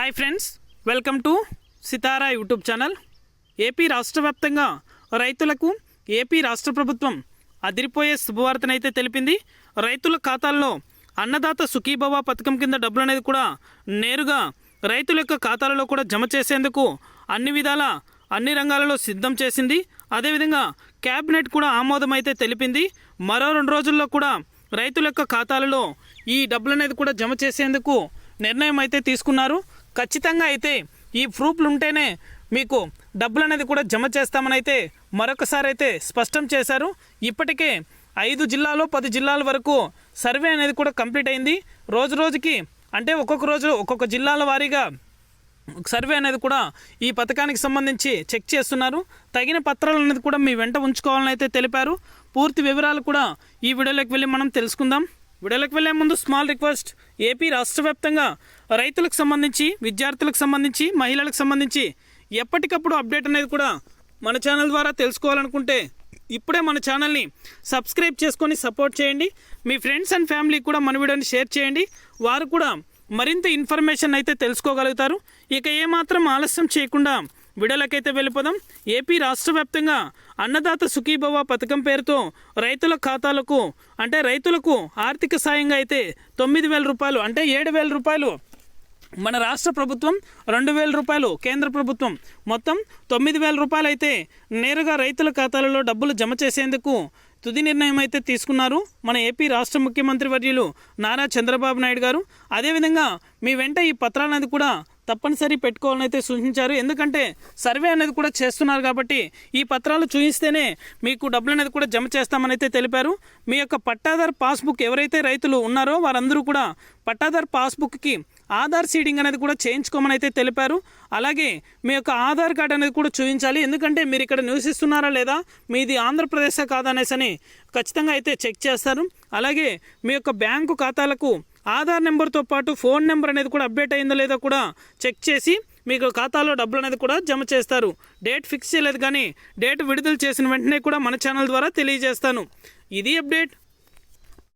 Hi friends, welcome to Sitara YouTube channel. AP రాష్ట్ర వ్యాప్తంగా రైతులకు ఏపీ రాష్ట్ర ప్రభుత్వం అదిరిపోయే శుభవార్తనైతే తెలిపింది. రైతుల ఖాతాల్లో అన్నదాత సుఖీభవ పథకం కింద డబ్బులు అనేది కూడా నేరుగా రైతుల యొక్క ఖాతాలలో కూడా జమ చేసేందుకు అన్ని విధాల అన్ని రంగాలలో సిద్ధం చేసింది. అదేవిధంగా క్యాబినెట్ కూడా ఆమోదం అయితే తెలిపింది. మరో 2 రోజుల్లో కూడా రైతుల యొక్క ఖాతాలలో ఈ డబ్బులు అనేది కూడా జమ చేసేందుకు నిర్ణయం అయితే తీసుకున్నారు. ఖచ్చితంగా అయితే ఈ ప్రూఫ్లు ఉంటేనే మీకు డబ్బులు అనేది కూడా జమ చేస్తామని అయితే మరొకసారి అయితే స్పష్టం చేశారు. ఇప్పటికే 5 జిల్లాలో 10 జిల్లాల వరకు సర్వే అనేది కూడా కంప్లీట్ అయింది. రోజుకి అంటే ఒక్కొక్క రోజు ఒక్కొక్క జిల్లాల వారీగా సర్వే అనేది కూడా ఈ పథకానికి సంబంధించి చెక్ చేస్తున్నారు. తగిన పత్రాలు అనేది కూడా మీ వెంట ఉంచుకోవాలని అయితే తెలిపారు. పూర్తి వివరాలు కూడా ఈ వీడియోలోకి వెళ్ళి మనం తెలుసుకుందాం. వీడియోలోకి వెళ్ళే ముందు స్మాల్ రిక్వెస్ట్, ఏపీ రాష్ట్ర వ్యాప్తంగా రైతులకు సంబంధించి, విద్యార్థులకు సంబంధించి, మహిళలకు సంబంధించి ఎప్పటికప్పుడు అప్డేట్ అనేది కూడా మన ఛానల్ ద్వారా తెలుసుకోవాలనుకుంటే ఇప్పుడే మన ఛానల్ని సబ్స్క్రైబ్ చేసుకొని సపోర్ట్ చేయండి. మీ ఫ్రెండ్స్ అండ్ ఫ్యామిలీ కూడా మన వీడియోని షేర్ చేయండి. వారు కూడా మరింత ఇన్ఫర్మేషన్ అయితే తెలుసుకోగలుగుతారు. ఇక ఏమాత్రం ఆలస్యం చేయకుండా వీడియోలకైతే వెళ్ళిపోదాం. ఏపీ రాష్ట్ర వ్యాప్తంగా అన్నదాత సుఖీభవ పథకం పేరుతో రైతుల ఖాతాలకు అంటే రైతులకు ఆర్థిక సాయంగా అయితే 9,000 రూపాయలు అంటే 7,000 రూపాయలు మన రాష్ట్ర ప్రభుత్వం, 2,000 రూపాయలు కేంద్ర ప్రభుత్వం, మొత్తం 9,000 రూపాయలు అయితే నేరుగా రైతుల ఖాతాలలో డబ్బులు జమ చేసేందుకు తుది నిర్ణయం అయితే తీసుకున్నారు మన ఏపీ రాష్ట్ర ముఖ్యమంత్రి వర్యులు నారా చంద్రబాబు నాయుడు గారు. అదేవిధంగా మీ వెంట ఈ పత్రాలు అనేది కూడా తప్పనిసరి పెట్టుకోవాలని అయితే సూచించారు. ఎందుకంటే సర్వే అనేది కూడా చేస్తున్నారు కాబట్టి ఈ పత్రాలు చూపిస్తేనే మీకు డబ్బులు అనేది కూడా జమ చేస్తామని అయితే తెలిపారు. మీ యొక్క పట్టాదార్ పాస్బుక్ ఎవరైతే రైతులు ఉన్నారో వారందరూ కూడా పట్టాదార్ పాస్బుక్కి ఆధార్ సీడింగ్ అనేది కూడా చేయించుకోమని అయితే తెలిపారు. అలాగే మీ యొక్క ఆధార్ కార్డు అనేది కూడా చూపించాలి. ఎందుకంటే మీరు ఇక్కడ నివసిస్తున్నారా లేదా, మీది ఆంధ్రప్రదేశ్ కాదా అనేసి ఖచ్చితంగా అయితే చెక్ చేస్తారు. అలాగే మీ యొక్క బ్యాంకు ఖాతాలకు ఆధార్ నెంబర్తో పాటు ఫోన్ నెంబర్ అనేది కూడా అప్డేట్ అయిందో లేదో కూడా చెక్ చేసి మీకు ఖాతాలో డబ్బులు అనేది కూడా జమ చేస్తారు. డేట్ ఫిక్స్ చేయలేదు కానీ డేట్ విడుదల చేసిన వెంటనే కూడా మన ఛానల్ ద్వారా తెలియజేస్తాను. ఇది అప్డేట్.